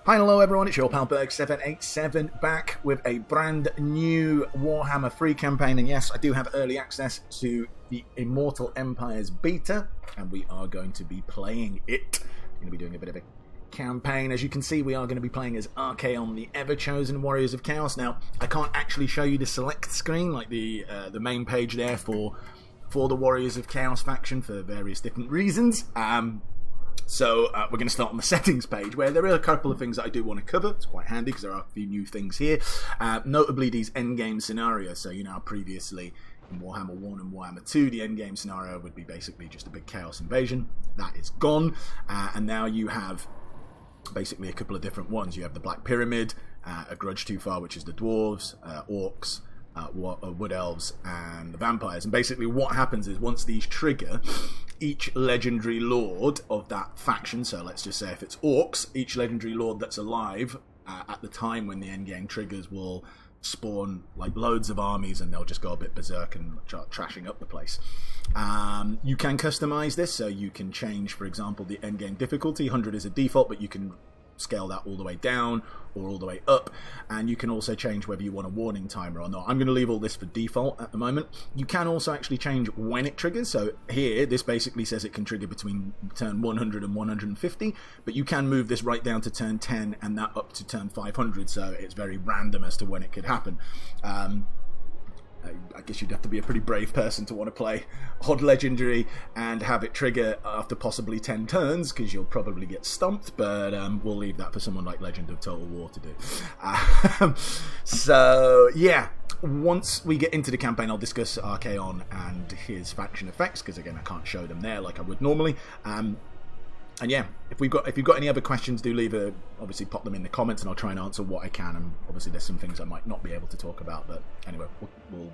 Hi, hello everyone, it's your pal Berg787 back with a brand new Warhammer 3 campaign, and yes, I do have early access to the Immortal Empire's beta, and we are going to be playing it. I'm going to be doing a bit of a campaign. As you can see, we are going to be playing as Archaon, the Everchosen Warriors of Chaos. Now, I can't actually show you the select screen, like the main page there for the Warriors of Chaos faction for various different reasons. So we're going to start on the settings page, where there are a couple of things that I do want to cover. It's quite handy because there are a few new things here. Notably these endgame scenarios. So, you know, previously in Warhammer 1 and Warhammer 2, the endgame scenario would be basically just a big chaos invasion. That is gone. And now you have basically a couple of different ones. You have the Black Pyramid, a Grudge Too Far, which is the Dwarves, Orcs, Wood Elves, and the Vampires. And basically what happens is once these trigger, each legendary lord of that faction, so let's just say if it's Orcs, each legendary lord that's alive at the time when the endgame triggers will spawn like loads of armies, and they'll just go a bit berserk and start trashing up the place. You can customize this, so you can change, for example, the endgame difficulty. 100 is a default, but you can scale that all the way down or all the way up, and you can also change whether you want a warning timer or not. I'm going to leave all this for default at the moment. You can also actually change when it triggers. So here this basically says it can trigger between turn 100 and 150, but you can move this right down to turn 10 and that up to turn 500, so it's very random as to when it could happen. I guess you'd have to be a pretty brave person to want to play Odd Legendary and have it trigger after possibly 10 turns, because you'll probably get stumped, but we'll leave that for someone like Legend of Total War to do. So, yeah, once we get into the campaign, I'll discuss Archaon and his faction effects, because again, I can't show them there like I would normally. And yeah, if you've got any other questions, do leave obviously pop them in the comments, and I'll try and answer what I can. And obviously there's some things I might not be able to talk about, but anyway, we'll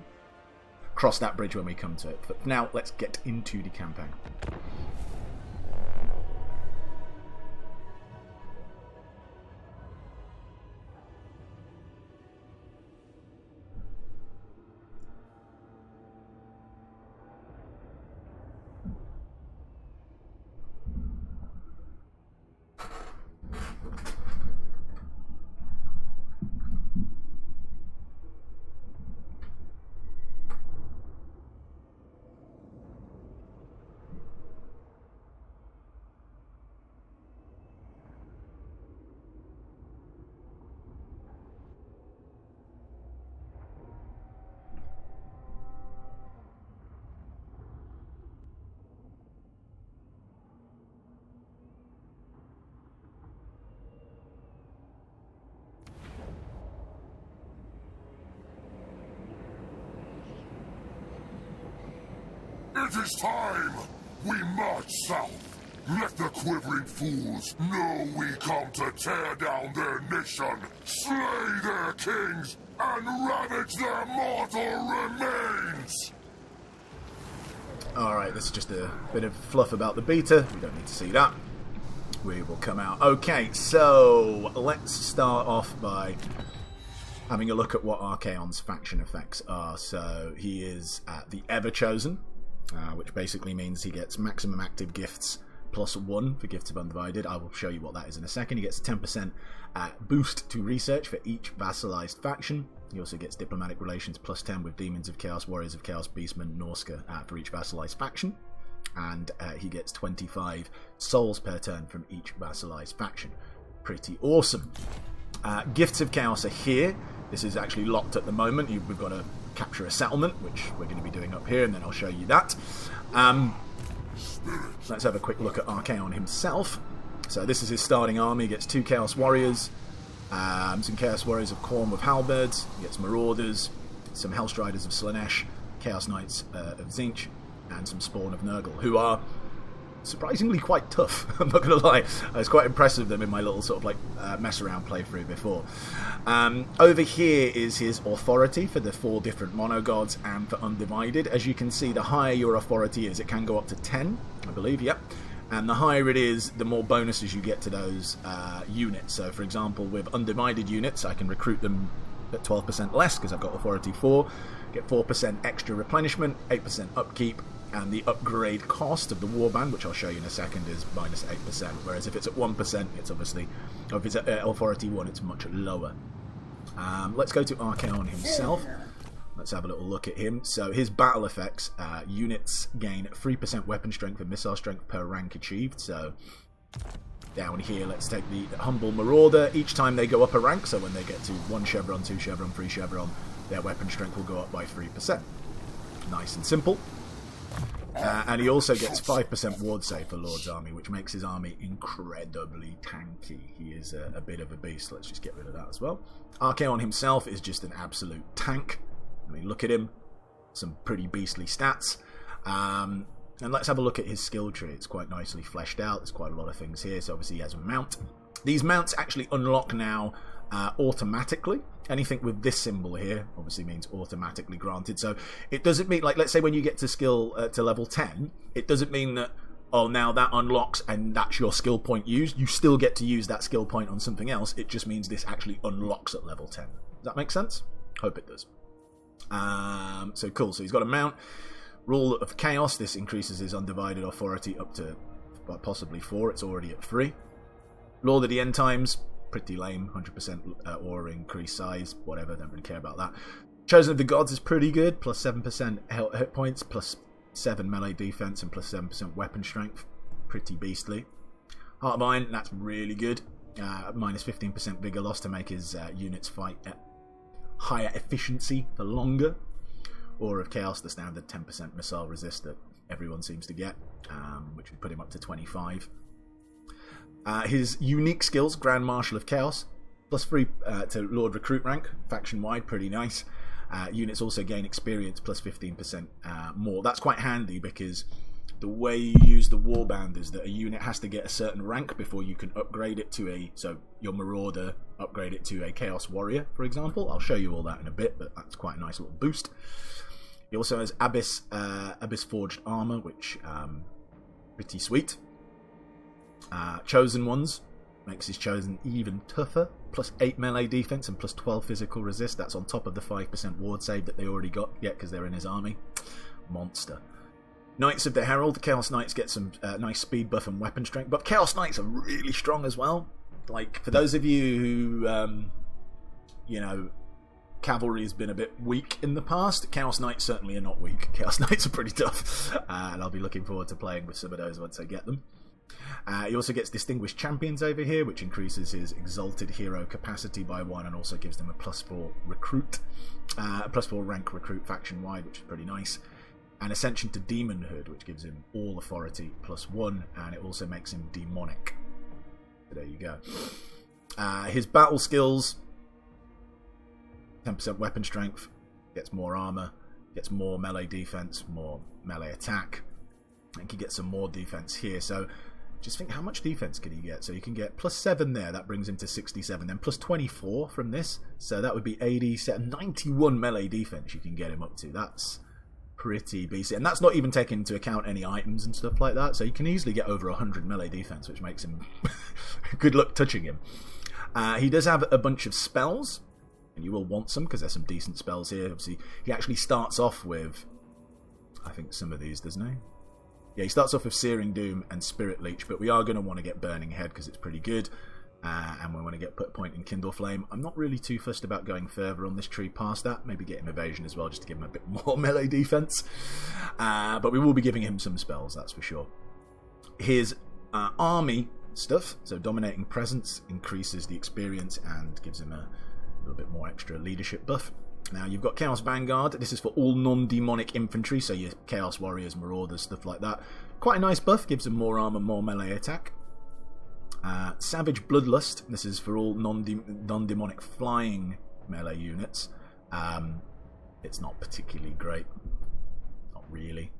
cross that bridge when we come to it. But now let's get into the campaign. It is time! We march south! Let the quivering fools know we come to tear down their nation, slay their kings, and ravage their mortal remains! Alright, this is just a bit of fluff about the beta. We don't need to see that. We will come out. Okay, so let's start off by having a look at what Archaon's faction effects are. So he is the Everchosen, which basically means he gets maximum active gifts +1 for Gifts of Undivided. I will show you what that is in a second. He gets a 10% boost to research for each vassalized faction. He also gets diplomatic relations +10 with Demons of Chaos, Warriors of Chaos, Beastmen, Norska for each vassalized faction. And he gets 25 souls per turn from each vassalized faction. Pretty awesome. Gifts of Chaos are here. This is actually locked at the moment. We've got to capture a settlement, which we're going to be doing up here, and then I'll show you that. Let's have a quick look at Archaon himself. So this is his starting army. He gets 2 Chaos Warriors, some Chaos Warriors of Khorne with Halberds, he gets Marauders, some Hellstriders of Slaanesh, Chaos Knights of Tzeentch, and some Spawn of Nurgle, who are surprisingly quite tough. I'm not going to lie, I was quite impressed with them in my little sort of like mess around playthrough before. Over here is his authority for the 4 different monogods and for Undivided. As you can see, the higher your authority is, it can go up to 10, I believe, yep. And the higher it is, the more bonuses you get to those units. So for example, with Undivided units, I can recruit them at 12% less because I've got authority 4, get 4% extra replenishment, 8% upkeep, and the upgrade cost of the Warband, which I'll show you in a second, is minus 8%, whereas if it's at 1%, it's obviously, or if it's at authority 1, it's much lower. Let's go to Archaon himself. Let's have a little look at him. So his battle effects, units gain 3% weapon strength and missile strength per rank achieved. So down here, let's take the Humble Marauder. Each time they go up a rank, so when they get to 1 chevron, 2 chevron, 3 chevron, their weapon strength will go up by 3%. Nice and simple. And he also gets 5% ward save for Lord's Army, which makes his army incredibly tanky. He is a bit of a beast. Let's just get rid of that as well. Archaon himself is just an absolute tank. I mean, look at him. Some pretty beastly stats. And let's have a look at his skill tree. It's quite nicely fleshed out. There's quite a lot of things here. So obviously he has a mount. These mounts actually unlock now automatically. Anything with this symbol here obviously means automatically granted. So it doesn't mean, like, let's say when you get to skill to level 10, it doesn't mean that, oh, now that unlocks and that's your skill point used. You still get to use that skill point on something else. It just means this actually unlocks at level 10. Does that make sense? Hope it does. So cool. So he's got a mount. Rule of Chaos. This increases his undivided authority up to possibly 4. It's already at 3. Lord of the End Times. Pretty lame. 100% aura increase size. Whatever. Don't really care about that. Chosen of the Gods is pretty good. Plus 7% hit points. Plus 7 melee defense and plus 7% weapon strength. Pretty beastly. Heart of Iron. That's really good. Minus 15% vigor loss to make his units fight at higher efficiency for longer. Aura of Chaos, the standard 10% missile resist that everyone seems to get, which would put him up to 25. His unique skills, Grand Marshal of Chaos, plus 3 to Lord Recruit rank, faction-wide, pretty nice. Units also gain experience plus 15% more. That's quite handy because the way you use the Warband is that a unit has to get a certain rank before you can upgrade it to a, so your Marauder, upgrade it to a Chaos Warrior, for example. I'll show you all that in a bit, but that's quite a nice little boost. He also has Abyss Forged Armor, which pretty sweet. Chosen Ones makes his Chosen even tougher. Plus 8 melee defense and plus 12 physical resist. That's on top of the 5% ward save that they already got yet because they're in his army. Monster. Knights of the Herald. The Chaos Knights get some nice speed buff and weapon strength. But Chaos Knights are really strong as well. Like, for those of you who, you know, cavalry has been a bit weak in the past, Chaos Knights certainly are not weak. Chaos Knights are pretty tough. And I'll be looking forward to playing with some of those once I get them. He also gets Distinguished Champions over here, which increases his Exalted Hero capacity by 1 and also gives them a plus 4 recruit, plus 4 rank recruit faction-wide, which is pretty nice. And Ascension to Demonhood, which gives him all authority plus 1, and it also makes him demonic. So there you go. His battle skills, 10% weapon strength, gets more armor, gets more melee defense, more melee attack. I think he gets some more defense here. So just think, how much defense can he get? So you can get plus 7 there, that brings him to 67, then plus 24 from this, so that would be 87, 91 melee defense you can get him up to. That's pretty beastly, and that's not even taking into account any items and stuff like that, so you can easily get over 100 melee defense, which makes him good luck touching him. He does have a bunch of spells, and you will want some because there's some decent spells here. Obviously he actually starts off with, I think, some of these, doesn't he? Yeah, he starts off with Searing Doom and Spirit Leech, but we are going to want to get Burning Head because it's pretty good. And we want to get Put Point and Kindle Flame. I'm not really too fussed about going further on this tree past that. Maybe get him Evasion as well, just to give him a bit more melee defense. But we will be giving him some spells, that's for sure. His army stuff, so Dominating Presence, increases the experience and gives him a little bit more extra leadership buff. Now, you've got Chaos Vanguard. This is for all non-demonic infantry, so your Chaos Warriors, Marauders, stuff like that. Quite a nice buff, gives them more armor, more melee attack. Savage Bloodlust. This is for all non-demonic flying melee units. It's not particularly great. Not really.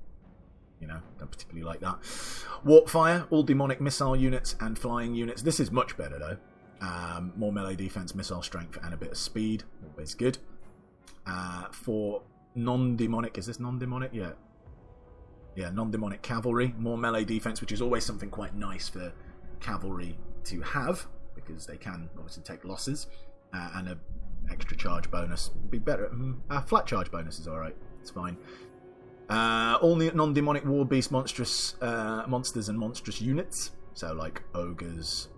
You know, don't particularly like that. Warpfire. All demonic missile units and flying units. This is much better, though. More melee defense, missile strength, and a bit of speed. Always good. For non-demonic, is this non-demonic? Yeah, non-demonic cavalry, more melee defense, which is always something quite nice for cavalry to have, because they can obviously take losses, and an extra charge bonus would be better. Flat charge bonus is alright, it's fine. All non-demonic war beast monsters and monstrous units. So like ogres,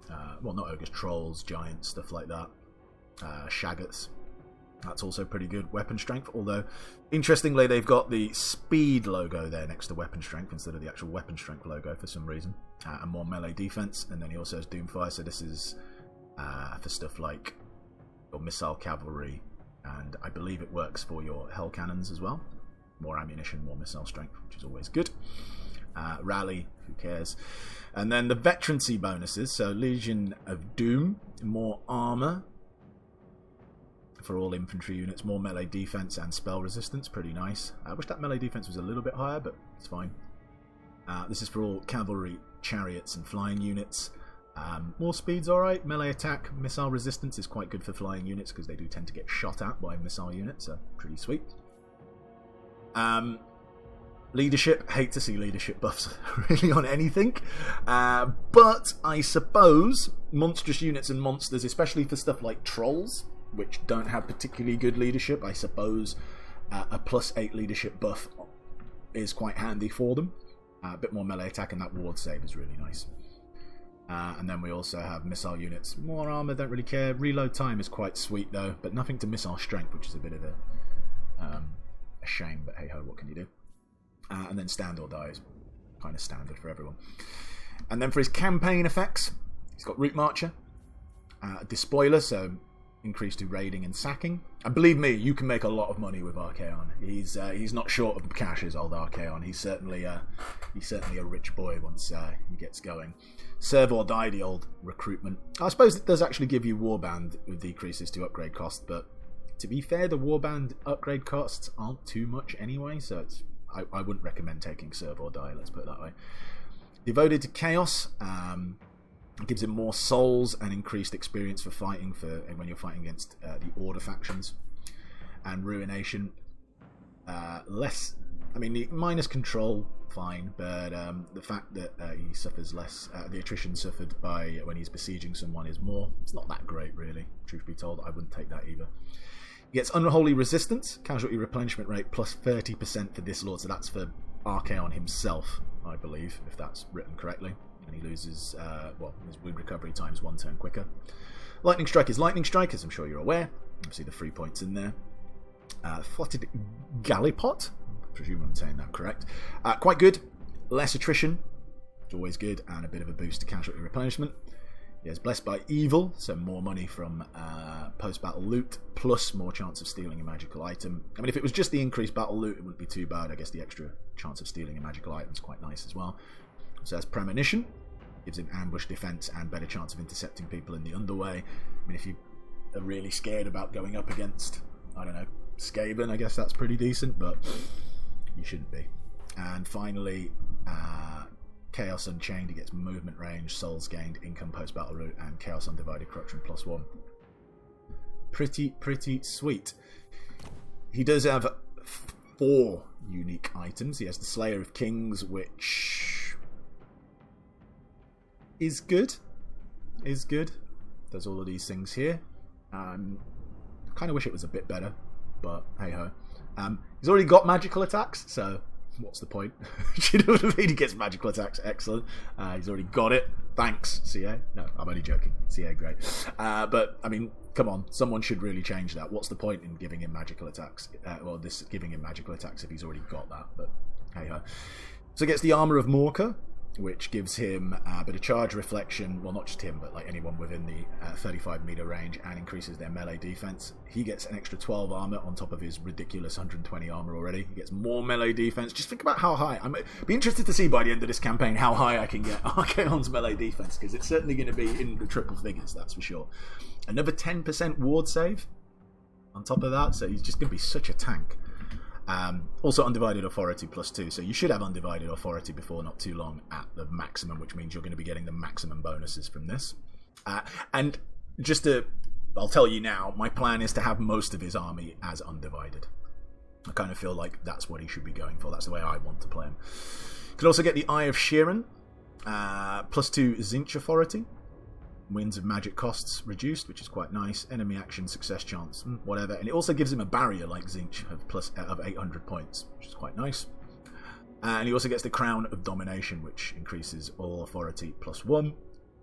not ogres, trolls, giants, stuff like that. Shaggots. That's also pretty good weapon strength, although interestingly they've got the speed logo there next to weapon strength instead of the actual weapon strength logo for some reason, and more melee defense. And then he also has Doomfire, so this is for stuff like your missile cavalry, and I believe it works for your hell cannons as well. More ammunition, more missile strength, which is always good. Rally, who cares? And then the veterancy bonuses, so Legion of Doom, more armor for all infantry units, more melee defense and spell resistance, pretty nice. I wish that melee defense was a little bit higher, but it's fine. This is for all cavalry, chariots and flying units. More speed's alright. Melee attack, missile resistance is quite good for flying units because they do tend to get shot at by missile units, so pretty sweet. Leadership, hate to see leadership buffs really on anything, but I suppose monstrous units and monsters, especially for stuff like trolls, which don't have particularly good leadership, I suppose a +8 leadership buff is quite handy for them. A bit more melee attack, and that ward save is really nice. And then we also have missile units. More armor, don't really care. Reload time is quite sweet though, but nothing to missile strength, which is a bit of a shame, but hey ho, what can you do? And then stand or die is kind of standard for everyone. And then for his campaign effects, he's got Route Marcher, Despoiler, so increase to raiding and sacking. And believe me, you can make a lot of money with Archaon. He's not short of cash, is old Archaon. He's certainly a rich boy once he gets going. Serve or die, the old recruitment. I suppose it does actually give you Warband with decreases to upgrade cost, but to be fair, the Warband upgrade costs aren't too much anyway, so I wouldn't recommend taking Serve or Die, let's put it that way. Devoted to Chaos, it gives him more souls and increased experience for fighting when you're fighting against the Order factions. And Ruination, minus control, fine, but the fact that he suffers less, the attrition suffered by when he's besieging someone is more. It's not that great, really, truth be told. I wouldn't take that either. He gets Unholy Resistance, casualty replenishment rate plus 30% for this lord, so that's for Archaon himself, I believe, if that's written correctly. And he loses, his wound recovery time is 1 turn quicker. Lightning Strike is Lightning Strike, as I'm sure you're aware. Obviously the 3 points in there. Flotted Gallipot, I presume I'm saying that correct. Quite good. Less attrition, it's always good, and a bit of a boost to casualty replenishment. He has Blessed by Evil, so more money from post-battle loot, plus more chance of stealing a magical item. I mean, if it was just the increased battle loot, it wouldn't be too bad. I guess the extra chance of stealing a magical item is quite nice as well. So has Premonition, gives him ambush defense and better chance of intercepting people in the underway. I mean, if you are really scared about going up against, I don't know, Skaven, I guess that's pretty decent, but you shouldn't be. And finally, Chaos Unchained, he gets movement range, souls gained, income post-battle route, and Chaos Undivided Corruption +1. Pretty sweet. He does have 4 unique items. He has the Slayer of Kings, which is good. Does all of these things here. I kind of wish it was a bit better, but hey ho. He's already got magical attacks, so what's the point? You know what I mean? He gets magical attacks, excellent. He's already got it. Thanks, CA. No, I'm only joking. CA, great. But I mean, come on, someone should really change that. What's the point in giving him magical attacks? Giving him magical attacks if he's already got that. But hey ho. So he gets the Armour of Morka, which gives him a bit of charge reflection, well, not just him, but like anyone within the 35 meter range, and increases their melee defense. He gets an extra 12 armor on top of his ridiculous 120 armor already. He gets more melee defense. Just think about how high. I'm be interested to see by the end of this campaign how high I can get Archaon's melee defense, because it's certainly going to be in the triple figures, that's for sure. Another 10% ward save on top of that, so he's just going to be such a tank. Also Undivided Authority +2, so you should have Undivided Authority before not too long at the maximum, which means you're going to be getting the maximum bonuses from this. And I'll tell you now, my plan is to have most of his army as Undivided. I kind of feel like that's what he should be going for. That's the way I want to play him. You can also get the Eye of Sheeran, +2 Zinch Authority. Winds of magic costs reduced, which is quite nice. Enemy action success chance, whatever. And it also gives him a barrier like Tzeentch of 800 points, which is quite nice. And he also gets the Crown of Domination, which increases all authority +1,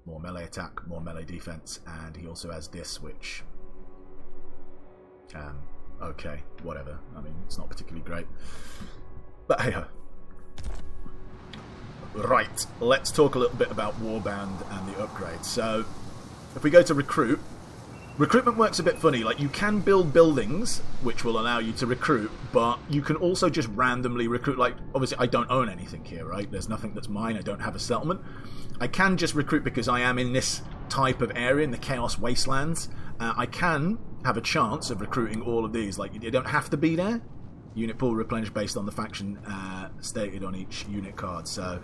more melee attack, more melee defense, and he also has this, which... okay, whatever. I mean, it's not particularly great. But hey-ho. Right, let's talk a little bit about Warband and the upgrades. So, if we go to recruitment works a bit funny. Like, you can build buildings, which will allow you to recruit, but you can also just randomly recruit. Like, obviously, I don't own anything here, right? There's nothing that's mine. I don't have a settlement. I can just recruit because I am in this type of area, in the Chaos Wastelands. I can have a chance of recruiting all of these. Like, you don't have to be there. Unit pool replenished based on the faction stated on each unit card. So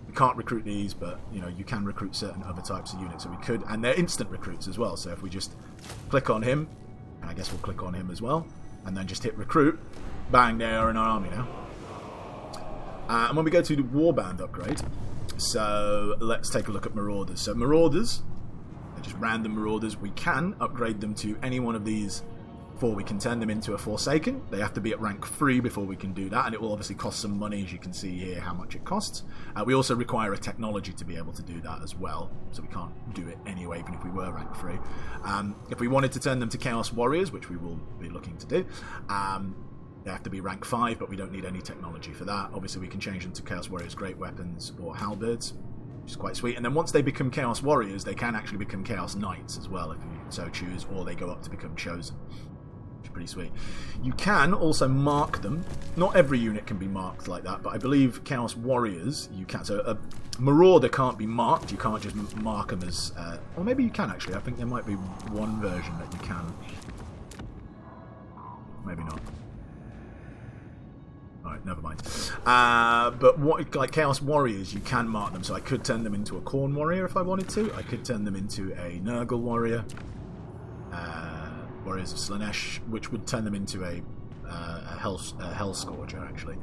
we can't recruit these, but you can recruit certain other types of units. So we could, and they're instant recruits as well. So if we just click on him, and I guess we'll click on him as well, and then just hit recruit, bang, they are in our army now. And when we go to the Warband upgrade, so let's take a look at Marauders. So Marauders, they're just random Marauders. We can upgrade them to any one of these before we can turn them into a Forsaken. They have to be at rank 3 before we can do that, and it will obviously cost some money, as you can see here how much it costs. We also require a technology to be able to do that as well, so we can't do it anyway, even if we were rank 3. If we wanted to turn them to Chaos Warriors, which we will be looking to do, they have to be rank 5, but we don't need any technology for that. Obviously, we can change them to Chaos Warriors Great Weapons or Halberds, which is quite sweet. And then once they become Chaos Warriors, they can actually become Chaos Knights as well, if you so choose, or they go up to become Chosen. Pretty sweet. You can also mark them. Not every unit can be marked like that, but I believe Chaos Warriors you can. So a Marauder can't be marked. You can't just mark them as... or maybe you can, actually. I think there might be one version that you can. Maybe not. Alright, never mind. But what, like Chaos Warriors, you can mark them. So I could turn them into a Khorne Warrior if I wanted to. I could turn them into a Nurgle Warrior. Warriors of Slaanesh, which would turn them into a Hellscourger, actually.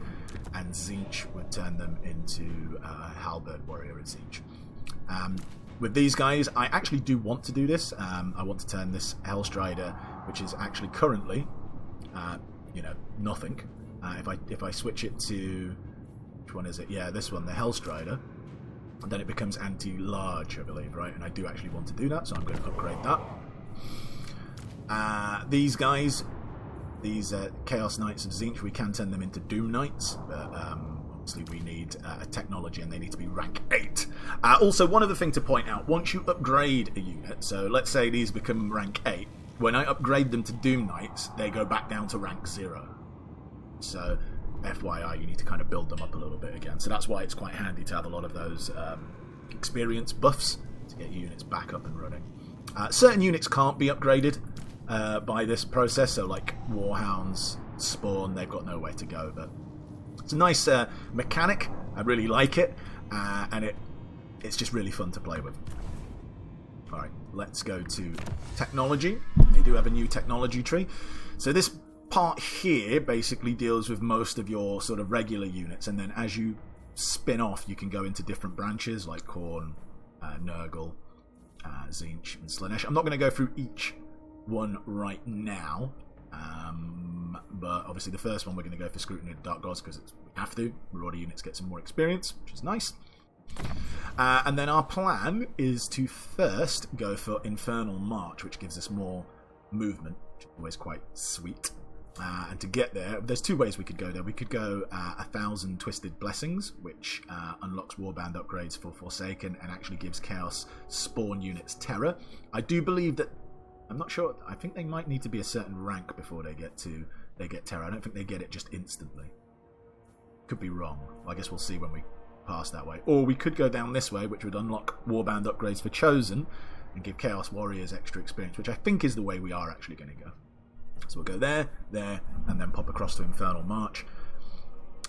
And Tzeentch would turn them into a Halberd Warrior at Tzeentch. With these guys, I actually do want to do this. I want to turn this Hellstrider, which is actually currently, nothing. If I switch it to... Which one is it? Yeah, this one, the Hellstrider. And then it becomes anti-large, I believe, right? And I do actually want to do that, so I'm going to upgrade that. These guys, these Chaos Knights of Tzeentch, we can turn them into Doom Knights, but obviously we need a technology and they need to be rank 8. Also, one other thing to point out, once you upgrade a unit, so let's say these become rank 8, when I upgrade them to Doom Knights, they go back down to rank 0. So, FYI, you need to kind of build them up a little bit again. So that's why it's quite handy to have a lot of those experience buffs to get your units back up and running. Certain units can't be upgraded by this process, so like Warhounds, Spawn, they've got nowhere to go, but it's a nice mechanic. I really like it, and it's just really fun to play with. Alright, let's go to technology. They do have a new technology tree. So this part here basically deals with most of your sort of regular units, and then as you spin off, you can go into different branches like Khorne, Nurgle, Tzeentch and Slaanesh. I'm not going to go through each one right now, but obviously the first one we're going to go for Scrutiny of the Dark Gods because we have to. Marauder units get some more experience, which is nice. And then our plan is to first go for Infernal March, which gives us more movement, which is always quite sweet. And to get there, there's two ways we could go there. We could go 1,000 Twisted Blessings, which unlocks Warband upgrades for Forsaken and actually gives Chaos Spawn units terror. I do believe that, I'm not sure, I think they might need to be a certain rank before they get terror. I don't think they get it just instantly. Could be wrong. I guess we'll see when we pass that way. Or we could go down this way, which would unlock Warband upgrades for Chosen and give Chaos Warriors extra experience, which I think is the way we are actually going to go. So we'll go there, and then pop across to Infernal March,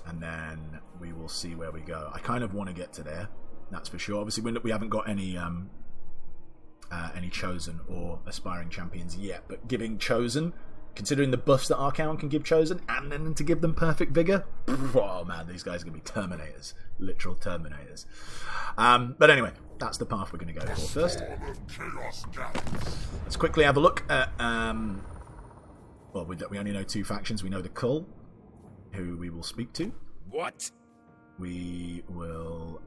and then we will see where we go. I kind of want to get to there, that's for sure. Obviously, we haven't got any Chosen or Aspiring Champions yet, but giving Chosen considering the buffs that Archaon can give Chosen, and then to give them perfect vigor, oh man, these guys are going to be Terminators. Literal Terminators. But anyway, that's the path we're going to go for first. Let's quickly have a look at... well, we only know 2 factions. We know the Cull, who we will speak to. What? We will...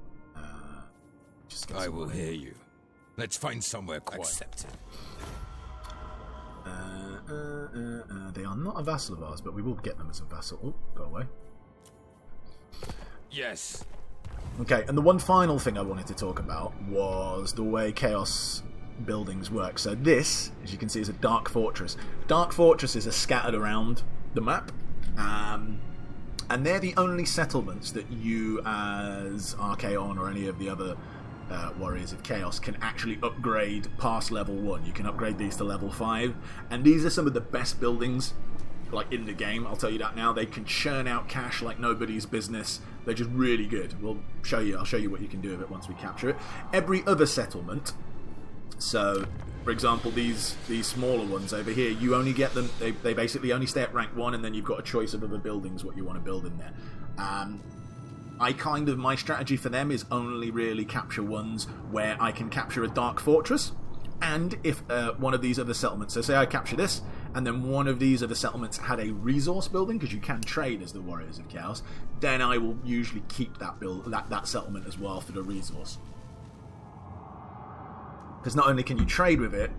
I will hear you. Let's find somewhere quiet. Accepted. They are not a vassal of ours, but we will get them as a vassal. Oh, go away. Yes. Okay, and the one final thing I wanted to talk about was the way Chaos buildings work. So this, as you can see, is a Dark Fortress. Dark Fortresses are scattered around the map, and they're the only settlements that you, as Archaon or any of the other Warriors of Chaos, can actually upgrade past level 1. You can upgrade these to level 5, and these are some of the best buildings like in the game, I'll tell you that now. They can churn out cash like nobody's business. They're just really good. I'll show you what you can do with it once we capture it. Every other settlement, so for example these smaller ones over here, you only get them, they basically only stay at rank 1, and then you've got a choice of other buildings what you want to build in there. My strategy for them is only really capture ones where I can capture a Dark Fortress, and if one of these other settlements, so say I capture this, and then one of these other settlements had a resource building, because you can trade as the Warriors of Chaos, then I will usually keep that settlement as well for the resource. Because not only can you trade with it,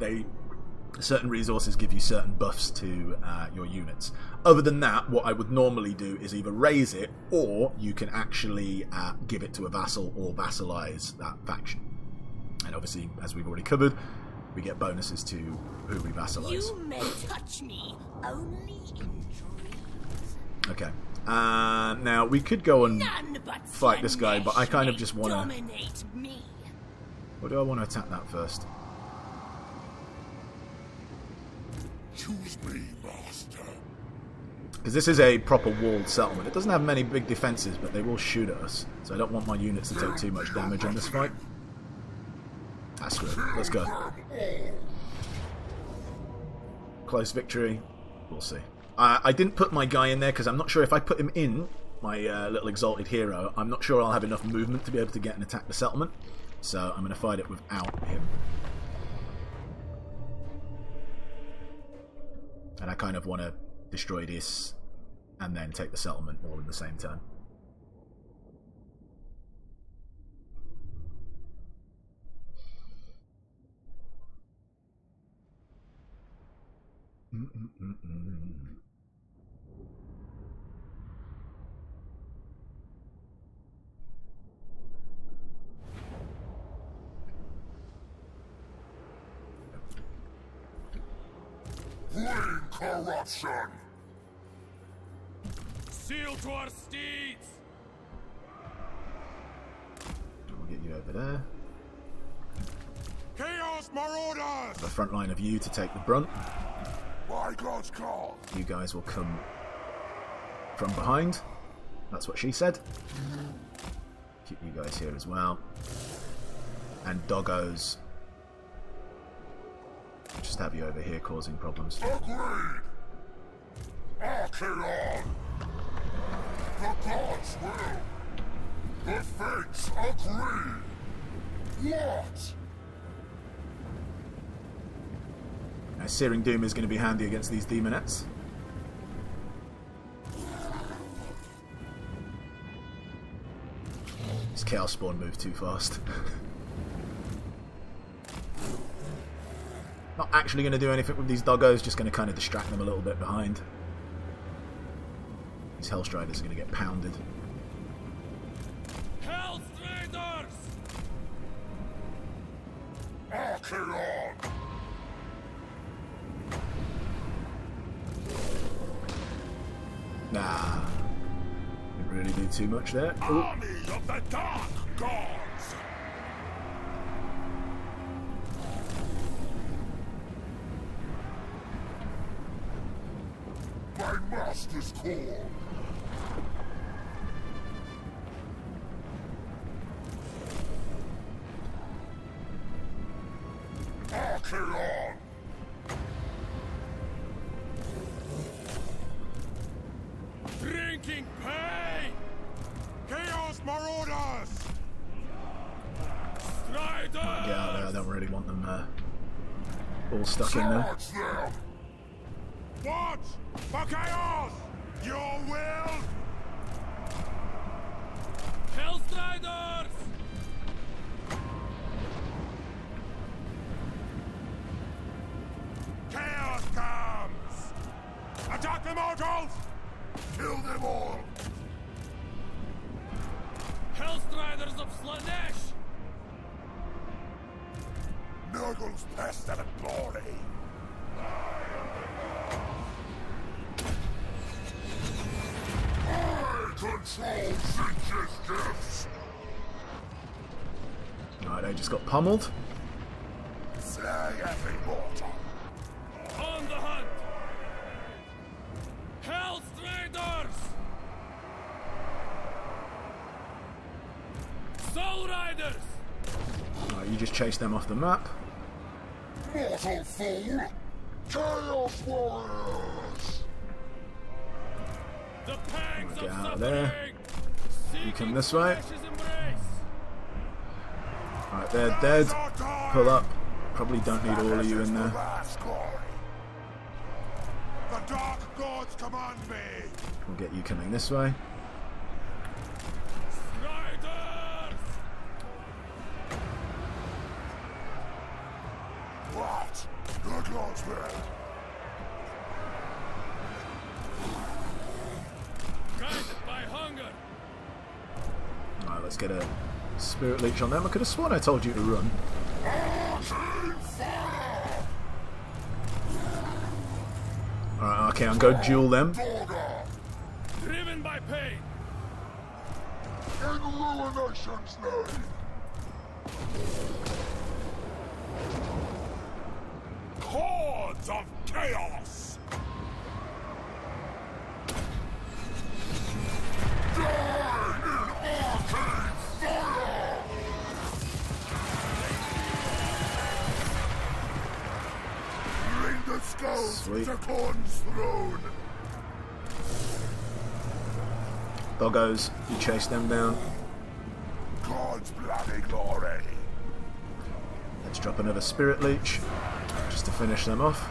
certain resources give you certain buffs to your units. Other than that, what I would normally do is either raise it, or you can actually give it to a vassal or vassalize that faction. And obviously, as we've already covered, we get bonuses to who we vassalize. You may touch me only in dreams. Okay. Now, we could go and fight this guy, but I kind of just want to... Dominate me. Or do I want to attack that first? Choose me, master. Because this is a proper walled settlement. It doesn't have many big defenses, but they will shoot at us. So I don't want my units to take too much damage in this fight. That's good. Let's go. Close victory. We'll see. I didn't put my guy in there because I'm not sure if I put him in, my little exalted hero, I'm not sure I'll have enough movement to be able to get and attack the settlement. So I'm going to fight it without him. And I kind of want to destroy this and then take the settlement all in the same turn. Bring corruption! Seal to our steeds! We'll get you over there. Chaos Marauders! The front line of you to take the brunt. By God's call! You guys will come from behind. That's what she said. Keep you guys here as well. And doggos. Just have you over here causing problems. Agreed! Archaeon! The gods will! The fates agree! What? Now, Searing Doom is going to be handy against these demonettes. This Chaos Spawn moved too fast. Not actually going to do anything with these doggos, just going to kind of distract them a little bit behind. These Hellstriders are going to get pounded. Hellstriders! Archaeon! Nah. Didn't really do too much there. Ooh. Army of the Dark Gods! My master's call! Archaeon! all stuck in there. Charge them! What? For chaos! Your will? Hellstriders! Chaos comes! Attack the mortals! Kill them all! Hellstriders of Slanesh! Nurgle's pest and glory! I control Sinch's gifts! Right, they just got pummeled. Slay every mortal! On the hunt! Hellstriders! Soul Riders! Right, you just chase them off the map. Mortal fool! Chaos Warriors! The pangs Get of out of suffering! there. You come this way. Flesh's embrace! Right, they're dead. Pull up. Probably don't need all of you in there. Last glory! The dark gods command me! We'll get you coming this way. Riders! What? The gods will! Guided by hunger! Right, let's get a spirit leech on them. I could have sworn I told you to run. Archaon fire! Alright, Archaon, go duel them. Order! Driven by pain! In Ruination's name! Hordes of chaos! Die in Archaon fire! Lead the skulls Sweet. to Khorne's throne! Doggos, you chase them down. God's bloody glory! Let's drop another spirit leech. Just to finish them off.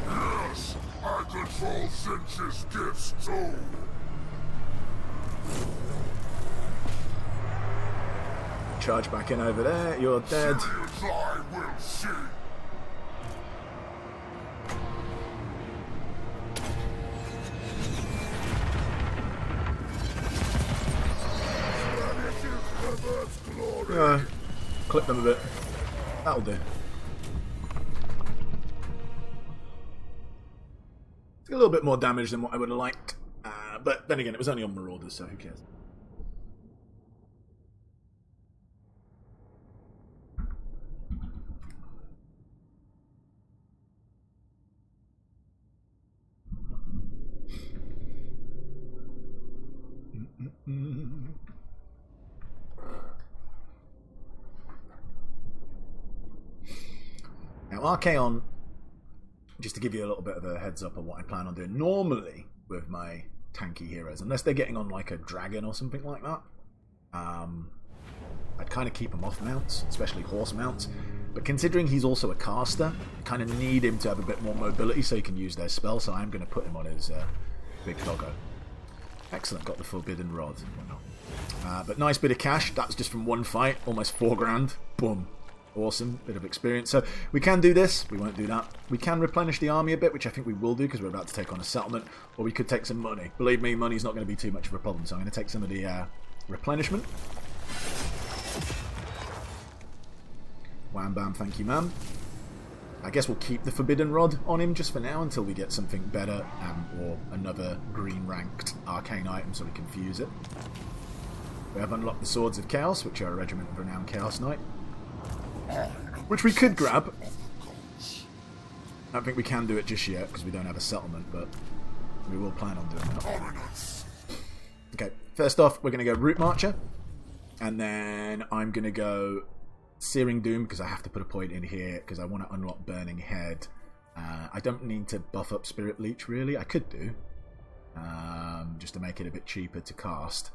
Yes, I control Sinch's gifts too! Charge back in over there. You're dead. As I will see! Clip them a bit. That'll do. It's a little bit more damage than what I would have liked. But then again, it was only on Marauders, so who cares? Now, Archaon, just to give you a little bit of a heads up on what I plan on doing, normally with my tanky heroes, unless they're getting on like a dragon or something like that, I'd kind of keep him off mounts, especially horse mounts. But considering he's also a caster, I kind of need him to have a bit more mobility so he can use their spell, so I'm going to put him on his big doggo. Excellent, got the Forbidden Rod. But nice bit of cash, that's just from one fight, almost 4 grand. Boom. Awesome, bit of experience. So we can do this, we won't do that. We can replenish the army a bit, which I think we will do because we're about to take on a settlement, or we could take some money. Believe me, money's not going to be too much of a problem, so I'm going to take some of the replenishment. Wham bam, thank you ma'am. I guess we'll keep the Forbidden Rod on him just for now until we get something better, or another green ranked arcane item so we can fuse it. We have unlocked the Swords of Chaos, which are a regiment of renowned Chaos Knight, which we could grab. I don't think we can do it just yet because we don't have a settlement, but we will plan on doing that. Okay, first off, we're going to go Root Marcher, and then I'm going to go Searing Doom because I have to put a point in here because I want to unlock Burning Head. I don't need to buff up Spirit Leech really. I could do, just to make it a bit cheaper to cast.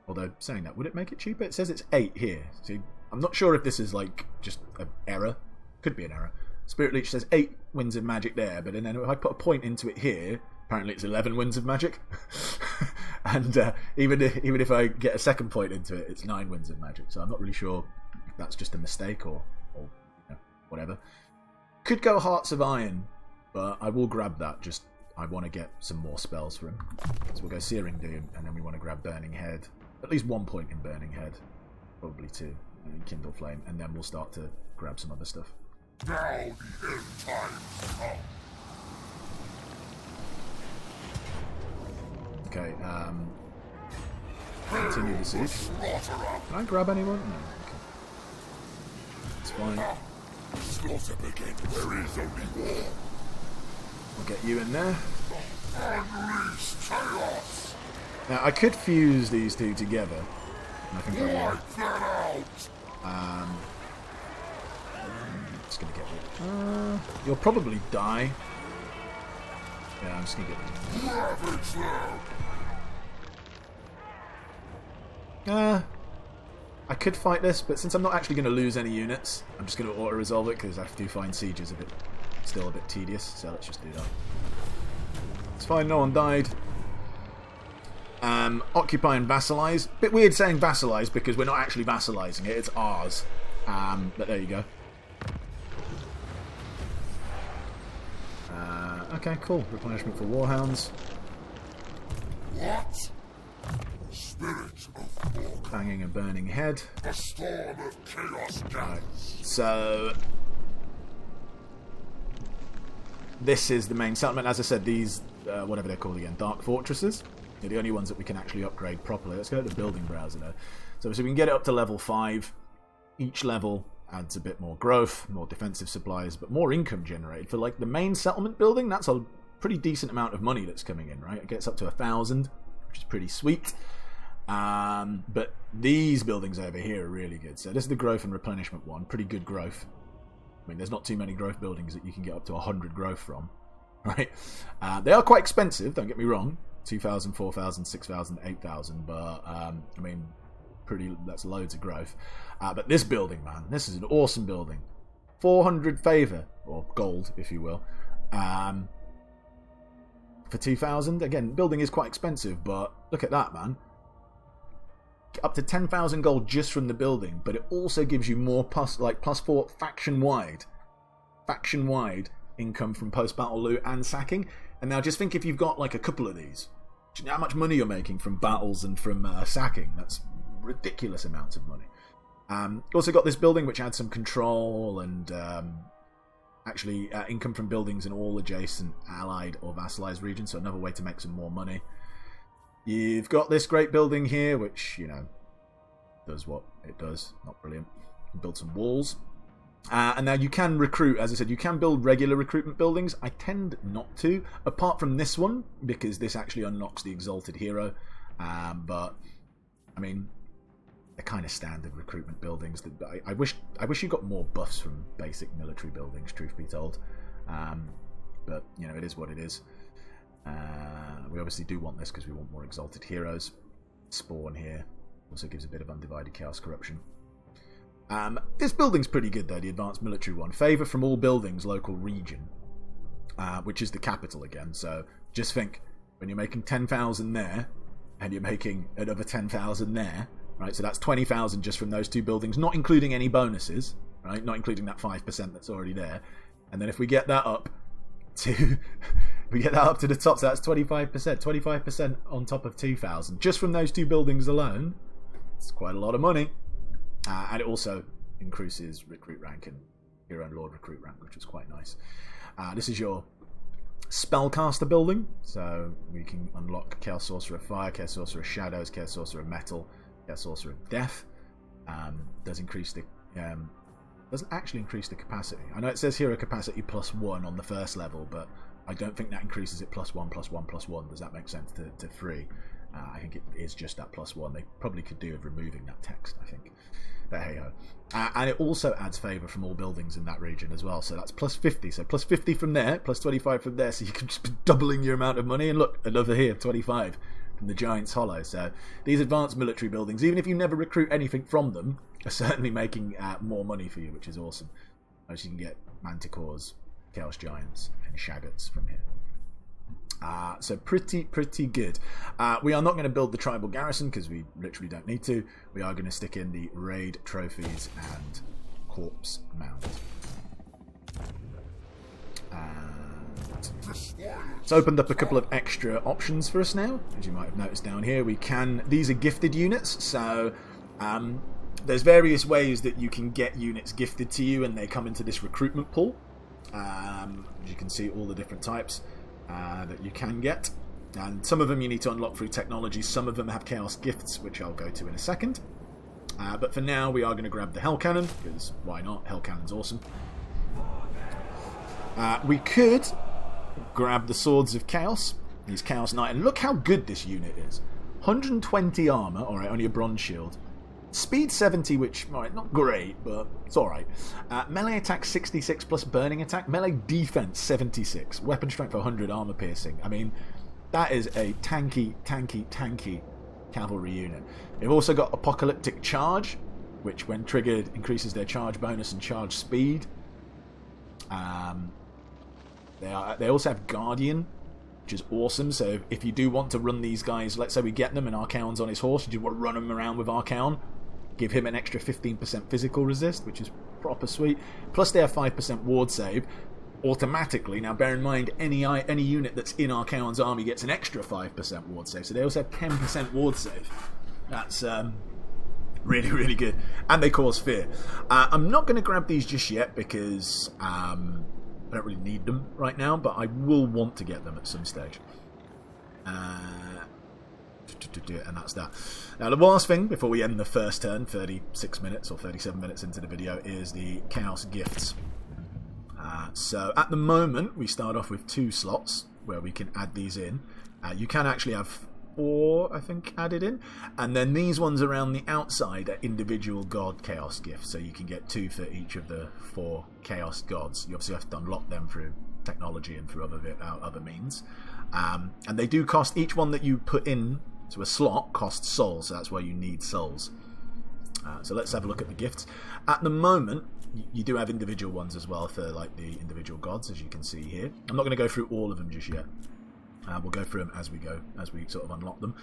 Although, saying that, would it make it cheaper? It says it's 8 here. See, I'm not sure if this is like just an error. Could be an error. Spirit Leech says 8 winds of magic there, but then if I put a point into it here, apparently it's 11 winds of magic. And even if I get a second point into it, it's 9 winds of magic. So I'm not really sure if that's just a mistake or whatever. Could go Hearts of Iron, but I will grab that. Just I want to get some more spells for him. So we'll go Searing Doom, and then we want to grab Burning Head. At least 1 point in Burning Head. Probably 2 in Kindle Flame, and then we'll start to grab some other stuff. Now the end times come. Okay, continue the siege. Can I grab anyone? No, okay. It's fine. Slaughter begin. There is only war. I'll get you in there. Unleash chaos. Now, I could fuse these two together. I think I will. Wipe them out. I'm just going to get rid. You'll probably die. Yeah, I'm just going to get rid. Ravage them. I could fight this, but since I'm not actually going to lose any units, I'm just going to auto-resolve it, because I do find siege is still a bit tedious, so let's just do that. It's fine, no one died. Occupy and vassalize. Bit weird saying vassalize, because we're not actually vassalizing it, it's ours. But there you go. Okay, cool. Replenishment for Warhounds. What? Spirit of war. Banging a Burning Head. A storm of chaos gathers. Right. So this is the main settlement. As I said, these whatever they're called again, Dark Fortresses. They're the only ones that we can actually upgrade properly. Let's go to the building browser though. So we can get it up to level 5. Each level adds a bit more growth, more defensive supplies, but more income generated. For like the main settlement building, that's a pretty decent amount of money that's coming in, right? It gets up to 1,000, which is pretty sweet. But these buildings over here are really good. So this is the growth and replenishment one. Pretty good growth. I mean, there's not too many growth buildings that you can get up to 100 growth from, right? They are quite expensive, don't get me wrong. 2,000, 4,000, 6,000, 8,000, but I mean, that's loads of growth. But this building, man, this is an awesome building. 400 favour, or gold, if you will. For 2,000, again, building is quite expensive, but look at that, man. Up to 10,000 gold just from the building, but it also gives you more plus 4 faction-wide income from post-battle loot and sacking. And now just think if you've got like a couple of these, do you know how much money you're making from battles and from sacking? That's ridiculous amounts of money. Also got this building which adds some control and actually income from buildings in all adjacent allied or vassalized regions, so another way to make some more money. You've got this great building here which, you know, does what it does. Not brilliant. You can build some walls. And now you can recruit, as I said, you can build regular recruitment buildings. I tend not to, apart from this one, because this actually unlocks the Exalted Hero. But, I mean, they're kind of standard recruitment buildings. I wish you got more buffs from basic military buildings, truth be told. But, you know, it is what it is. We obviously do want this because we want more Exalted Heroes. Spawn here. Also gives a bit of undivided chaos corruption. This building's pretty good though, the advanced military one. Favour from all buildings, local region, which is the capital again. So just think, when you're making 10,000 there, and you're making another 10,000 there, right? So that's 20,000 just from those two buildings, not including any bonuses, right? Not including that 5% that's already there. And then if we get that up to, the top, so that's 25%. 25% on top of 2,000 just from those two buildings alone. It's quite a lot of money. And it also increases recruit rank and Hero and Lord recruit rank, which is quite nice. This is your Spellcaster building, so we can unlock Chaos Sorcerer Fire, Chaos Sorcerer Shadows, Chaos Sorcerer Metal, Chaos Sorcerer Death. Doesn't actually increase the capacity. I know it says hero capacity +1 on the first level, but I don't think that increases it +1, +1, +1. Does that make sense to 3? I think it is just that +1. They probably could do with removing that text, I think. But hey ho. And it also adds favour from all buildings in that region as well. So that's +50. So +50 from there, +25 from there. So you can just be doubling your amount of money. And look, another here, 25 from the Giant's Hollow. So these advanced military buildings, even if you never recruit anything from them, are certainly making more money for you, which is awesome. As you can get Manticores, Chaos Giants, and Shaggots from here. So pretty good. We are not going to build the tribal garrison because we literally don't need to. We are going to stick in the raid trophies and corpse mount. And it's opened up a couple of extra options for us now, as you might have noticed down here. These are gifted units, so there's various ways that you can get units gifted to you, and they come into this recruitment pool. As you can see, all the different types that you can get, and some of them you need to unlock through technology. Some of them have chaos gifts, which I'll go to in a second. But for now, we are going to grab the Hell Cannon, because why not? Hell Cannon's awesome. We could grab the Swords of Chaos, these Chaos Knight, and look how good this unit is. 120 armor, alright, only a bronze shield. Speed 70, which, alright, not great, but it's alright. Melee attack 66 plus burning attack. Melee defense 76. Weapon strength 100, armor piercing. I mean, that is a tanky cavalry unit. They've also got Apocalyptic Charge, which when triggered increases their charge bonus and charge speed. They also have Guardian, which is awesome. So if you do want to run these guys, let's say we get them and Archaon's on his horse, you do want to run him around with Archaon, give him an extra 15% physical resist, which is proper sweet. Plus they have 5% ward save automatically. Now bear in mind, any unit that's in Archaon's army gets an extra 5% ward save. So they also have 10% ward save. That's really good. And they cause fear. I'm not going to grab these just yet because I don't really need them right now, but I will want to get them at some stage. And that's that. Now the last thing before we end the first turn, 36 minutes or 37 minutes into the video, is the Chaos Gifts. So at the moment we start off with 2 slots where we can add these in. You can actually have 4, I think, added in, and then these ones around the outside are individual god Chaos Gifts, so you can get 2 for each of the 4 Chaos Gods. You obviously have to unlock them through technology and through other means, and they do cost, each one that you put in to a slot costs souls, so that's why you need souls. So let's have a look at the gifts. At the moment you do have individual ones as well for like the individual gods, as you can see here. I'm not going to go through all of them just yet. We'll go through them as we go, as we sort of unlock them.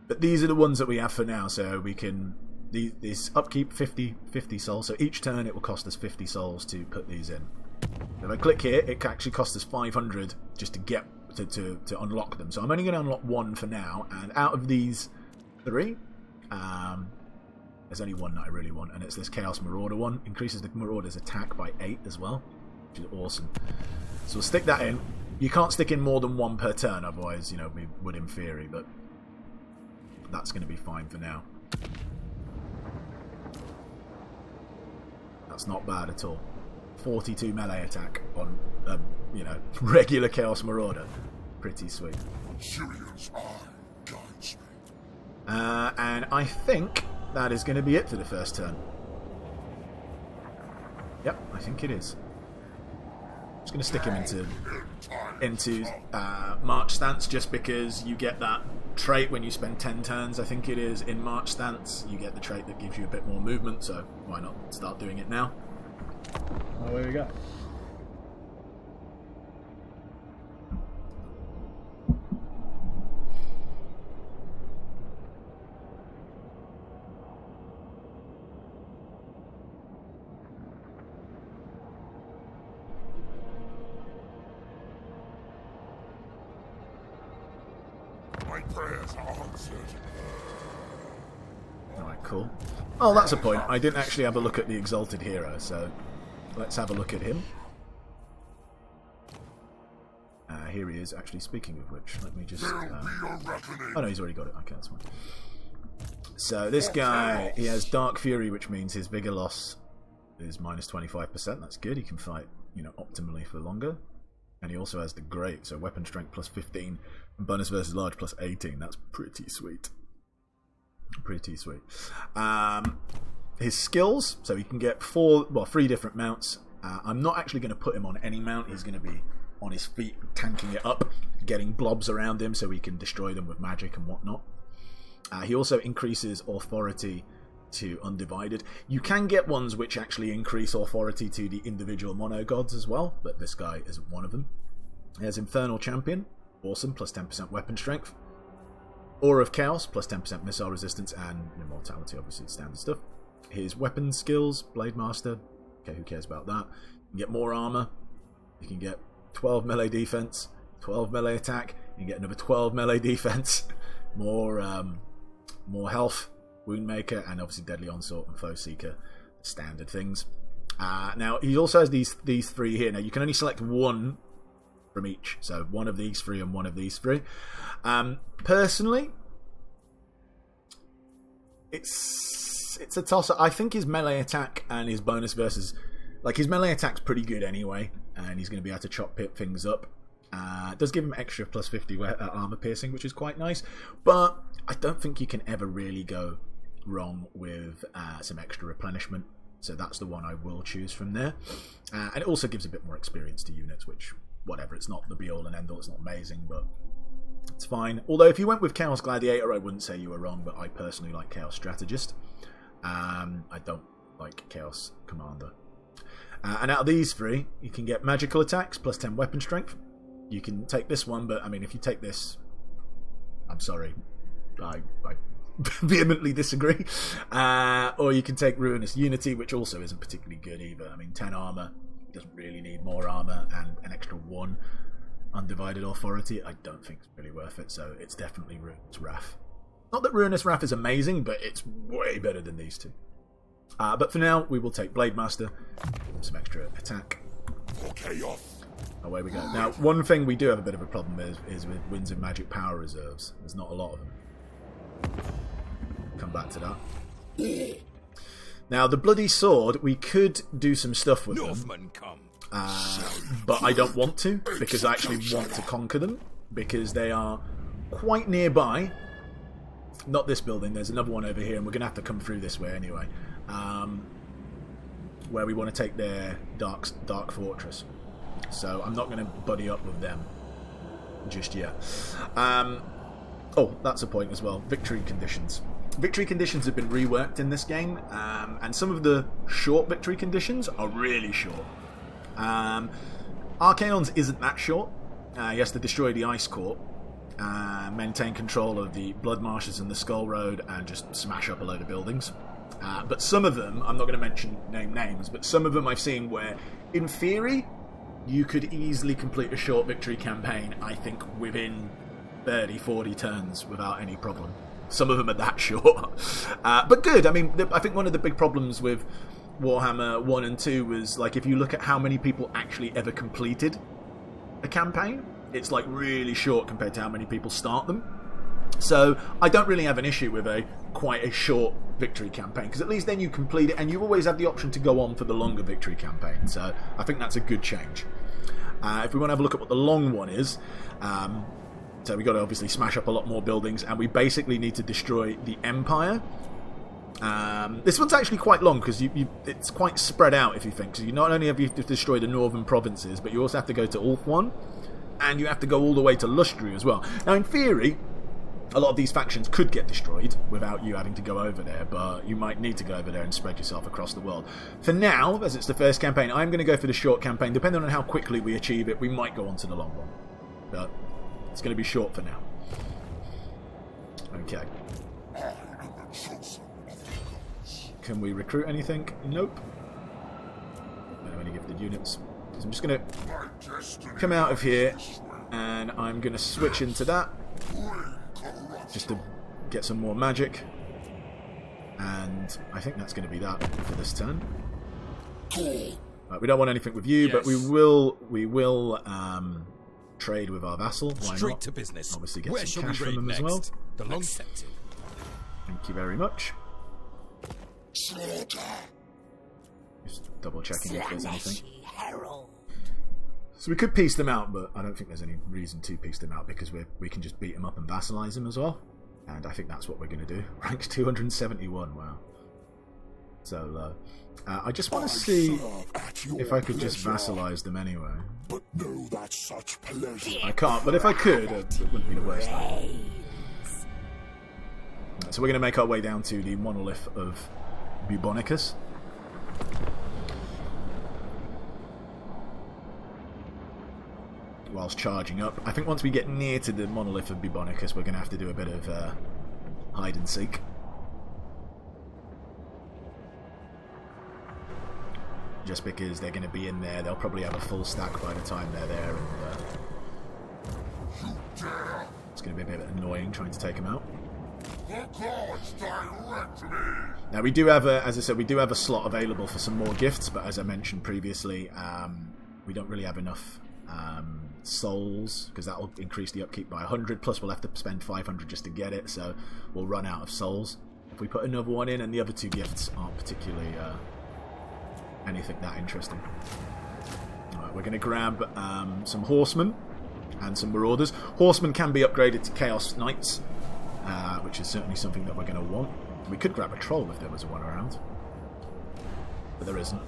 But these are the ones that we have for now, so we can... This upkeep 50 souls, so each turn it will cost us 50 souls to put these in. If I click here, it actually costs us 500 just to get to unlock them. So I'm only going to unlock 1 for now, and out of these 3, there's only 1 that I really want, and it's this Chaos Marauder one. Increases the Marauder's attack by 8 as well, which is awesome. So we'll stick that in. You can't stick in more than 1 per turn, otherwise, you know, we would in theory, but that's going to be fine for now. That's not bad at all. 42 melee attack on, you know, regular Chaos Marauder. Pretty sweet. Sirius eye guides me. And I think that is going to be it for the first turn. Yep, I think it is. I'm just going to stick him into March Stance, just because you get that trait when you spend 10 turns, I think it is, in March Stance. You get the trait that gives you a bit more movement, so why not start doing it now? Oh, there we go. My prayers are answered. Alright, cool. Oh, that's a point. I didn't actually have a look at the Exalted Hero, so let's have a look at him. Here he is, actually, speaking of which. Let me just... oh no, he's already got it. Okay, that's fine. So this guy, he has Dark Fury, which means his vigor loss is minus 25%. That's good. He can fight, you know, optimally for longer. And he also has the Great, so weapon strength plus 15, and bonus versus large plus 18. That's pretty sweet. Pretty sweet. His skills, so he can get 3 different mounts. I'm not actually going to put him on any mount. He's going to be on his feet, tanking it up, getting blobs around him so he can destroy them with magic and whatnot. He also increases authority to Undivided. You can get ones which actually increase authority to the individual mono-gods as well, but this guy isn't one of them. There's Infernal Champion, awesome, plus 10% weapon strength. Aura of Chaos, plus 10% missile resistance, and Immortality, obviously, standard stuff. His weapon skills, Blade Master, okay, who cares about that? You can get more armor, you can get 12 melee defense, 12 melee attack, you can get another 12 melee defense, more health, Woundmaker, and obviously Deadly Onslaught and Foe Seeker, standard things. Now, he also has these three here. Now, you can only select one from each, so one of these three and one of these three. Personally, it's a toss-up. I think his melee attack and his bonus versus... Like, his melee attack's pretty good anyway, and he's going to be able to chop things up. It does give him extra plus 50 armor piercing, which is quite nice, but I don't think you can ever really go wrong with some extra replenishment, so that's the one I will choose from there. And it also gives a bit more experience to units, which, whatever, it's not the be-all and end-all, it's not amazing, but it's fine. Although if you went with Chaos Gladiator, I wouldn't say you were wrong, but I personally like Chaos Strategist. I don't like Chaos Commander. And out of these three, you can get magical attacks, plus 10 weapon strength. You can take this one, but, I mean, if you take this, I'm sorry, I vehemently disagree. Or you can take Ruinous Unity, which also isn't particularly good either. I mean, 10 armor, doesn't really need more armor, and an extra 1 Undivided Authority, I don't think it's really worth it, so it's definitely Ruinous Wrath. Not that Ruinous Wrath is amazing, but it's way better than these two. But for now, we will take Blade Master, some extra attack. Away we go. Now, one thing we do have a bit of a problem is with Winds of Magic power reserves. There's not a lot of them. Come back to that. Now, the Bloody Sword, we could do some stuff with them. But I don't want to, because I actually want to conquer them, because they are quite nearby. Not this building, there's another one over here, and we're going to have to come through this way anyway. Where we want to take their dark fortress. So I'm not going to buddy up with them just yet. Oh, that's a point as well. Victory conditions. Victory conditions have been reworked in this game, and some of the short victory conditions are really short. Archaon's isn't that short. He has to destroy the Ice Court, maintain control of the Blood Marshes and the Skull Road, and just smash up a load of buildings. But some of them, I'm not going to name names, but some of them I've seen where, in theory, you could easily complete a short victory campaign, I think, within 30, 40 turns without any problem. Some of them are that short. But good. I mean, I think one of the big problems with Warhammer 1 and 2 was, like, if you look at how many people actually ever completed a campaign, it's, like, really short compared to how many people start them. So I don't really have an issue with quite a short victory campaign, because at least then you complete it, and you always have the option to go on for the longer victory campaign. So I think that's a good change. If we want to have a look at what the long one is, so we've got to obviously smash up a lot more buildings, and we basically need to destroy the Empire. This one's actually quite long, because it's quite spread out, if you think. So you not only have to destroy the northern provinces, but you also have to go to Ulthuan, and you have to go all the way to Lustru as well. Now, in theory, a lot of these factions could get destroyed without you having to go over there, but you might need to go over there and spread yourself across the world. For now, as it's the first campaign, I'm going to go for the short campaign. Depending on how quickly we achieve it, we might go on to the long one. But it's going to be short for now. Okay. Can we recruit anything? Nope. I don't any gifted units. So I'm just going to come out of here, and I'm going to switch into that. Just to get some more magic, and I think that's going to be that for this turn. We don't want anything with you, but we will trade with our vassal. Why Straight not? To business. Obviously get Where some shall cash we from them raid as well. next? The long accepted. Thank you very much. Just double checking if there's anything. So we could piece them out, but I don't think there's any reason to piece them out, because we can just beat them up and vassalize them as well. And I think that's what we're going to do. Rank 271, wow. So low. I just want to see if I could just vassalize them anyway. But no, that's such pleasure. I can't, but if I could, it wouldn't be the worst thing. So we're going to make our way down to the monolith of Bubonicus. Whilst charging up. I think once we get near to the monolith of Bubonicus, we're going to have to do a bit of hide and seek. Just because they're going to be in there, they'll probably have a full stack by the time they're there, and it's going to be a bit annoying trying to take them out. Now we do have as I said, we do have a slot available for some more gifts, but as I mentioned previously, we don't really have enough souls, because that will increase the upkeep by 100, plus we'll have to spend 500 just to get it, so we'll run out of souls if we put another one in, and the other two gifts aren't particularly anything that interesting. Alright, we're going to grab some horsemen and some marauders. Horsemen can be upgraded to Chaos Knights, which is certainly something that we're going to want. We could grab a troll if there was one around, but there isn't.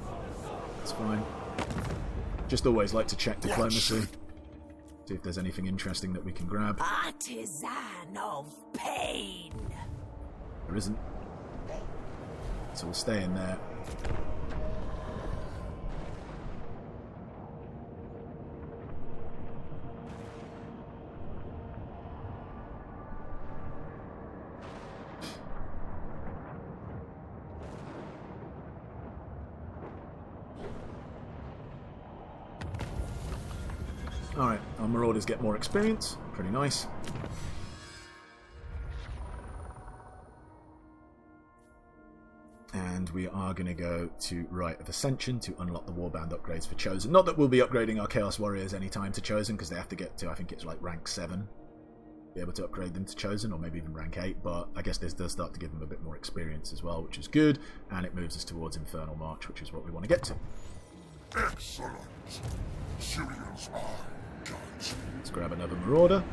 That's fine. Just always like to check diplomacy, see if there's anything interesting that we can grab. Artisan of pain. There isn't, so we'll stay in there. Alright, our marauders get more experience. Pretty nice. And we are going to go to Rite of Ascension to unlock the Warband upgrades for Chosen. Not that we'll be upgrading our Chaos Warriors anytime to Chosen, because they have to get to, I think it's like rank 7. Be able to upgrade them to Chosen, or maybe even rank 8, but I guess this does start to give them a bit more experience as well, which is good, and it moves us towards Infernal March, which is what we want to get to. Excellent. Syrian's eye. Let's grab another Marauder.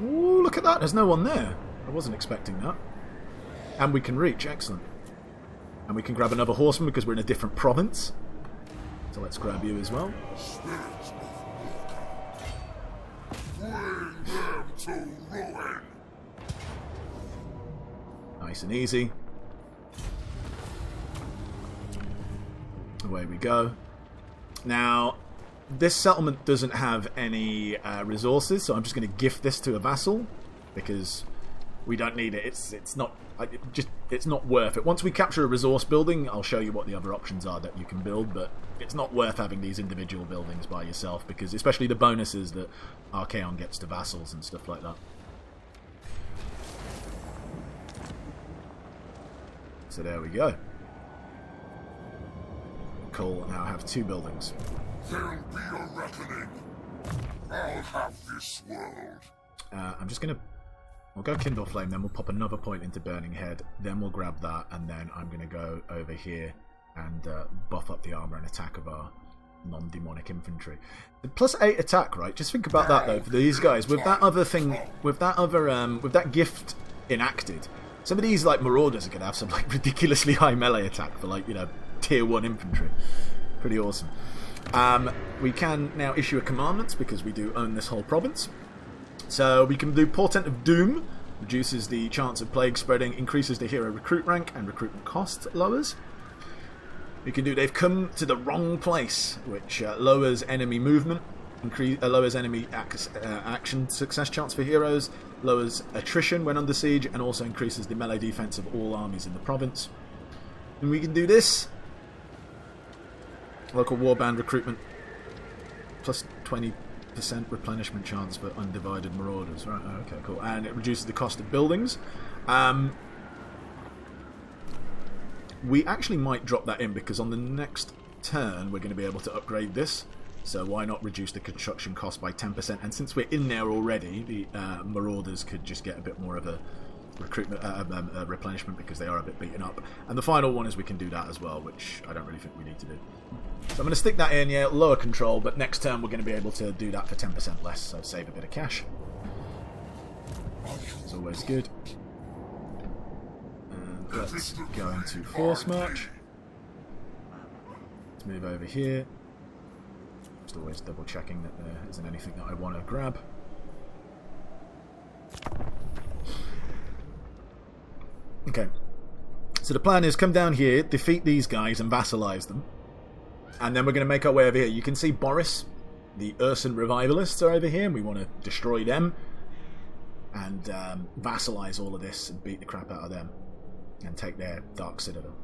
Ooh, look at that, there's no one there. I wasn't expecting that. And we can reach, excellent. And we can grab another horseman because we're in a different province. So let's grab you as well. Nice and easy. Away we go. Now, this settlement doesn't have any resources, so I'm just going to gift this to a vassal because we don't need it. It's not worth it. Once we capture a resource building, I'll show you what the other options are that you can build, but it's not worth having these individual buildings by yourself, because especially the bonuses that Archaon gets to vassals and stuff like that. So there we go. Cool, now I have 2 buildings. There'll be a reckoning. I'll have this world. I'm just going to... We'll go Kindle Flame, then we'll pop another point into Burning Head, then we'll grab that, and then I'm going to go over here and buff up the armor and attack of our non-demonic infantry. Plus 8 attack, right? Just think about that though, for these guys. With that other thing, with that gift enacted, some of these like Marauders are going to have some like ridiculously high melee attack for like, you know, tier 1 infantry. Pretty awesome. We can now issue a commandment because we do own this whole province. So we can do Portent of Doom, reduces the chance of plague spreading, increases the hero recruit rank, and recruitment cost lowers. We can do They've Come to the Wrong Place, which lowers enemy movement, lowers enemy action success chance for heroes, lowers attrition when under siege, and also increases the melee defense of all armies in the province. And we can do this. Local Warband recruitment, plus 20% replenishment chance for undivided marauders. Right, okay, cool. And it reduces the cost of buildings. We actually might drop that in because on the next turn we're going to be able to upgrade this. So why not reduce the construction cost by 10%? And since we're in there already, the marauders could just get a bit more of a recruitment replenishment because they are a bit beaten up. And the final one is we can do that as well, which I don't really think we need to do. So I'm going to stick that in, yeah, lower control, but next turn we're going to be able to do that for 10% less, so save a bit of cash. It's always good. And let's go into Force March. Let's move over here. Just always double checking that there isn't anything that I want to grab. Okay. So the plan is come down here, defeat these guys and vassalize them. And then we're going to make our way over here. You can see Boris, the Urson revivalists are over here, and we want to destroy them. And vassalize all of this and beat the crap out of them. And take their Dark Citadel.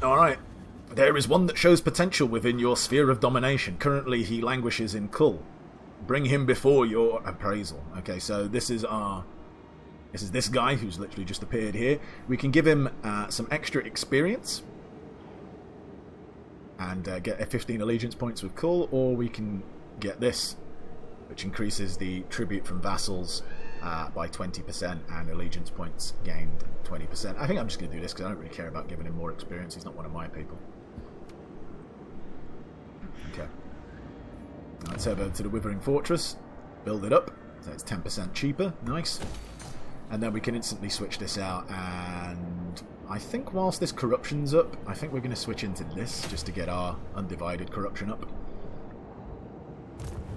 Alright. There is one that shows potential within your sphere of domination. Currently he languishes in Kull. Bring him before your appraisal. Okay, so this is this guy who's literally just appeared here. We can give him some extra experience. And get 15 allegiance points with Kull. Or we can get this, which increases the tribute from vassals by 20% and allegiance points gained 20%. I think I'm just going to do this because I don't really care about giving him more experience. He's not one of my people. Okay. Let's head over to the Withering Fortress. Build it up. So it's 10% cheaper. Nice. And then we can instantly switch this out. And I think whilst this corruption's up, I think we're going to switch into this just to get our undivided corruption up.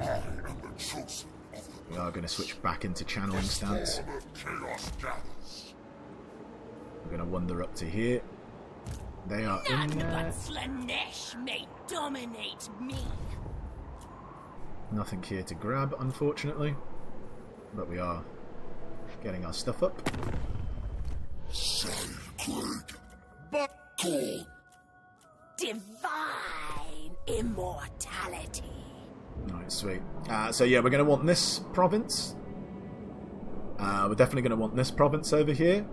I am the chosen. We are going to switch back into channeling stance. We're going to wander up to here. They are None in there. but Slanesh may dominate me. Nothing here to grab, unfortunately. But we are getting our stuff up. Sacred, but cold. Divine immortality. Alright, sweet. So yeah, we're going to want this province. We're definitely going to want this province over here.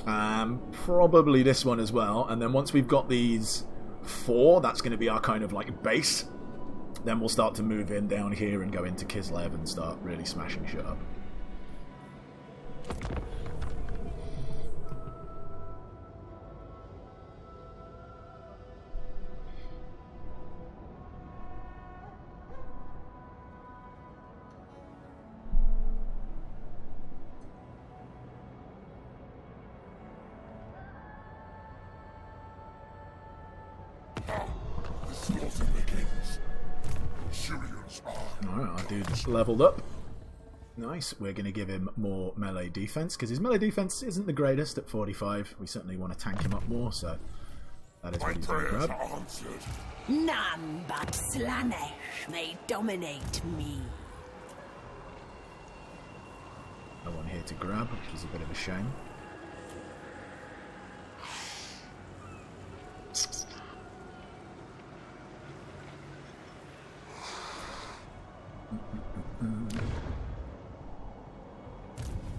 Probably this one as well. And then once we've got these 4, that's going to be our kind of like base. Then we'll start to move in down here and go into Kislev and start really smashing shit up. Alright, our dude's leveled up. Nice. We're going to give him more melee defense, because his melee defense isn't the greatest at 45. We certainly want to tank him up more, so that is what he's going to grab. None but Slanesh may dominate me. No one here to grab, which is a bit of a shame.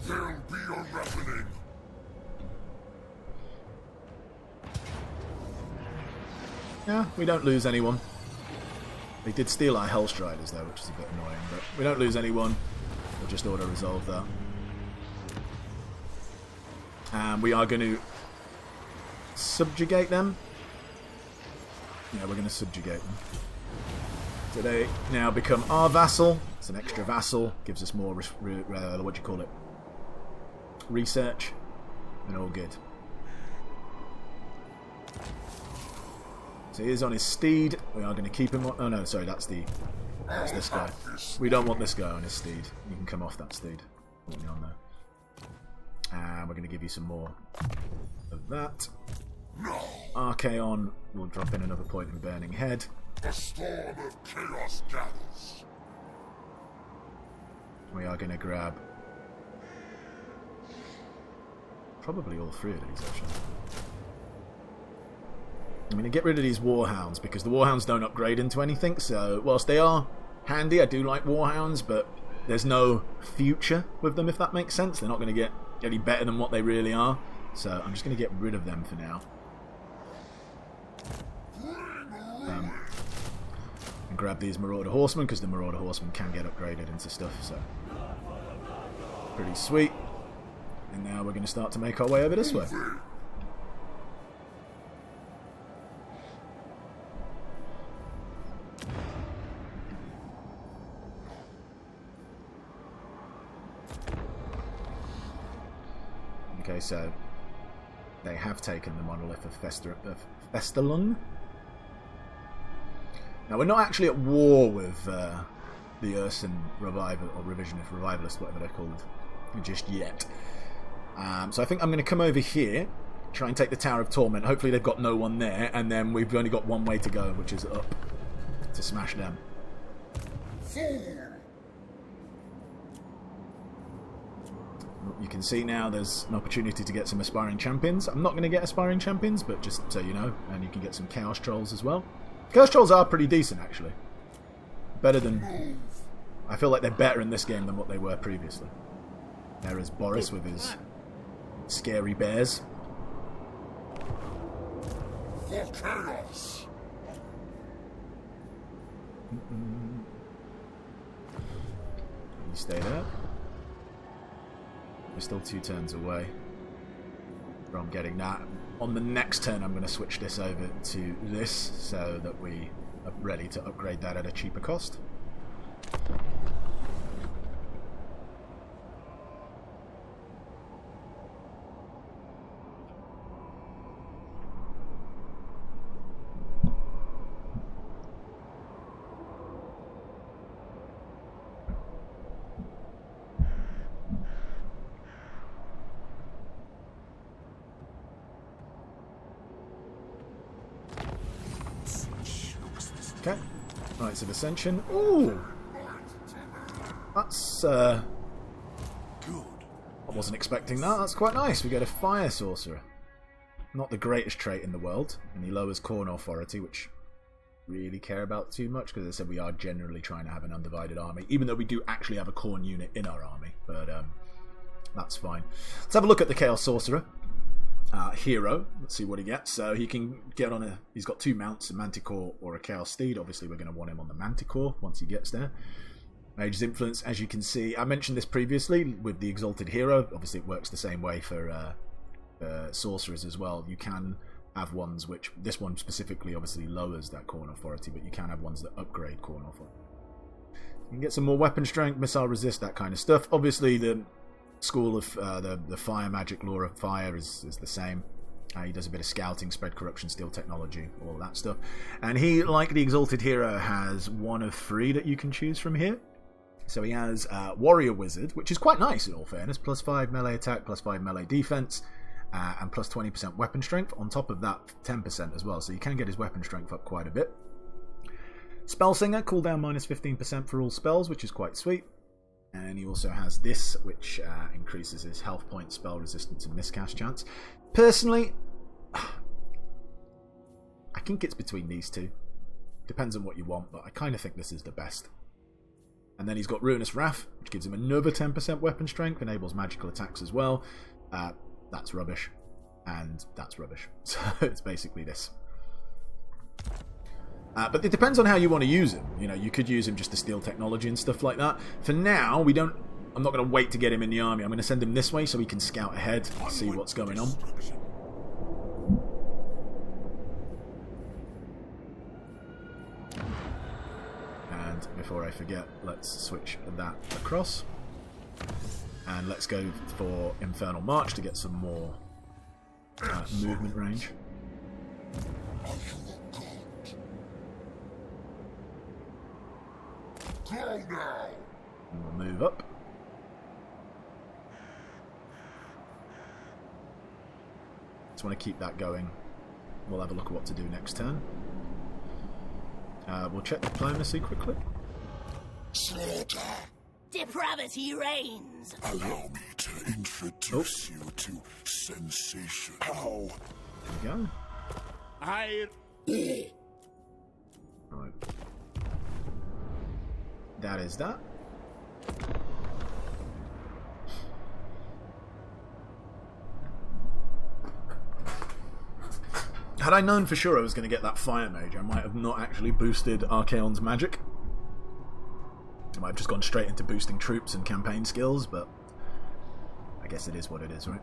There'll be a reckoning. Yeah, we don't lose anyone. They did steal our Hellstriders though, which is a bit annoying, but we don't lose anyone. We'll just auto-resolve that. And we are going to subjugate them. Yeah, we're going to subjugate them. So they now become our vassal. It's an extra vassal. Gives us more, what do you call it? Research. And all good. So he is on his steed. We are going to keep him on... Oh no, sorry, that's this guy. We don't want this guy on his steed. You can come off that steed. Put me on there. And we're going to give you some more of that. Archaon will drop in another point in Burning Head. A storm of chaos gathers. We are going to grab probably all 3 of these, actually. I'm going to get rid of these Warhounds, because the Warhounds don't upgrade into anything, so whilst they are handy, I do like Warhounds, but there's no future with them, if that makes sense. They're not going to get any better than what they really are, so I'm just going to get rid of them for now. And grab these Marauder Horsemen, because the Marauder Horsemen can get upgraded into stuff, so pretty sweet. And now we're going to start to make our way over this way. Okay, so they have taken the monolith of Festalung. Now, we're not actually at war with the Urson revival or revisionist revivalist, whatever they're called, just yet. So I think I'm going to come over here, try and take the Tower of Torment. Hopefully they've got no one there, and then we've only got one way to go, which is up to smash them. You can see now there's an opportunity to get some aspiring champions. I'm not going to get aspiring champions, but just so you know, and you can get some Chaos Trolls as well. Chaos Trolls are pretty decent, actually. Better than... I feel like they're better in this game than what they were previously. There is Boris with his scary bears. For chaos! You stay there. We're still 2 turns away from getting that. On the next turn I'm going to switch this over to this so that we are ready to upgrade that at a cheaper cost. Okay, Knights of Ascension. Ooh! That's, I wasn't expecting that. That's quite nice. We get a Fire Sorcerer. Not the greatest trait in the world. And he lowers Khorne Authority, which really care about too much, because as I said, we are generally trying to have an undivided army, even though we do actually have a Khorne unit in our army. But, that's fine. Let's have a look at the Chaos Sorcerer. Hero. Let's see what he gets. So he can get on a... He's got 2 mounts, a Manticore or a Chaos Steed. Obviously, we're going to want him on the Manticore once he gets there. Mage's Influence, as you can see... I mentioned this previously with the Exalted Hero. Obviously, it works the same way for Sorcerers as well. You can have ones which... This one specifically obviously lowers that Khorne Authority, but you can have ones that upgrade Khorne Authority. You can get some more weapon strength, missile resist, that kind of stuff. Obviously, the... school of the fire magic law of fire is the same. He does a bit of scouting, spread corruption, steal technology, all that stuff. And he, like the Exalted Hero, has 1 of 3 that you can choose from here. So he has Warrior Wizard, which is quite nice in all fairness. Plus 5 melee attack, plus 5 melee defense, and plus 20% weapon strength. On top of that, 10% as well. So you can get his weapon strength up quite a bit. Spellsinger, cooldown minus 15% for all spells, which is quite sweet. And he also has this, which increases his health point, spell resistance, and miscast chance. Personally, I think it's between these two. Depends on what you want, but I kind of think this is the best. And then he's got Ruinous Wrath, which gives him another 10% weapon strength, enables magical attacks as well. That's rubbish. And that's rubbish. So it's basically this. But it depends on how you want to use him. You know, you could use him just to steal technology and stuff like that. For now, I'm not going to wait to get him in the army. I'm going to send him this way so he can scout ahead and see what's going on. And before I forget, let's switch that across. And let's go for Infernal March to get some more movement range. And we'll move up. Just want to keep that going. We'll have a look at what to do next turn. We'll check diplomacy quickly. Slaughter! Depravity reigns! Allow me to introduce you to sensation. Ow! There we go. Right. That is that. Had I known for sure I was going to get that Fire Mage, I might have not actually boosted Archaon's magic. I might have just gone straight into boosting troops and campaign skills, but I guess it is what it is, right?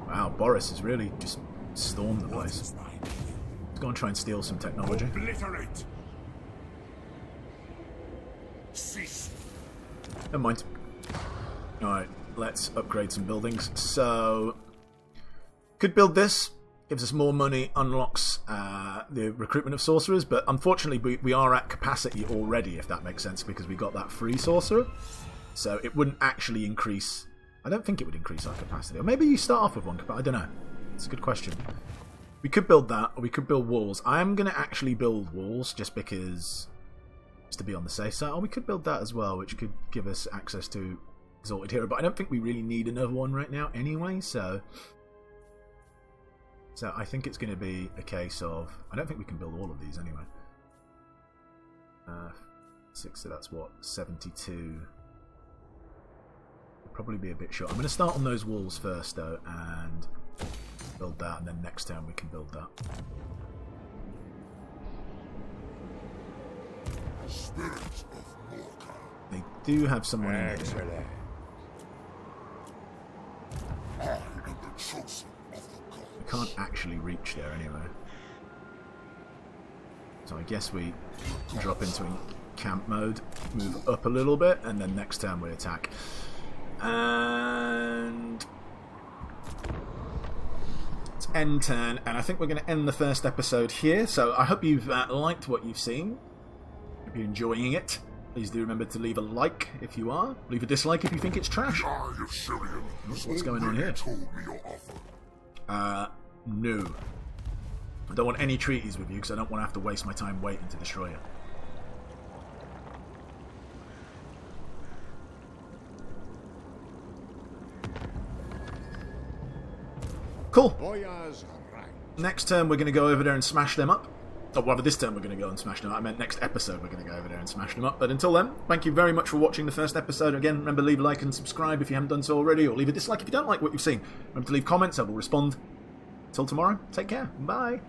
Wow, Boris has really just stormed the place. Let's go and try and steal some technology. Obliterate. Cease. Never mind. Alright, let's upgrade some buildings. So, Could build this. Gives us more money, unlocks the recruitment of sorcerers, but unfortunately we are at capacity already, if that makes sense, because we got that free sorcerer. So it wouldn't actually increase... I don't think it would increase our capacity. Or maybe you start off with one capacity. I don't know. It's a good question. We could build that, or we could build walls. I am going to actually build walls, just because... just to be on the safe side. Or we could build that as well, which could give us access to Exalted Hero. But I don't think we really need another one right now anyway, so... So I think it's going to be a case of... I don't think we can build all of these anyway. 60, that's what? 72. Will probably be a bit short. I'm going to start on those walls first, though, and build that, and then next turn we can build that. Spirit of Morka. They do have someone in Excellent. here. I am the chosen of the gods. We can't actually reach there anyway. So I guess we drop into camp mode, move up a little bit, and then next turn we attack. And it's end turn, and I think we're going to end the first episode here. So I hope you've liked what you've seen. Hope you're enjoying it. Please do remember to leave a like if you are. Leave a dislike if you think it's trash. The Eye of Syrian has What's going on already here? told me your offer. No. I don't want any treaties with you because I don't want to have to waste my time waiting to destroy you. Cool. Boyars right. Next turn we're going to go over there and smash them up. Oh, rather this turn we're going to go and smash them up. I meant next episode we're going to go over there and smash them up. But until then, thank you very much for watching the first episode. Again, remember, leave a like and subscribe if you haven't done so already, or leave a dislike if you don't like what you've seen. Remember to leave comments, I will respond. Till tomorrow, take care. Bye.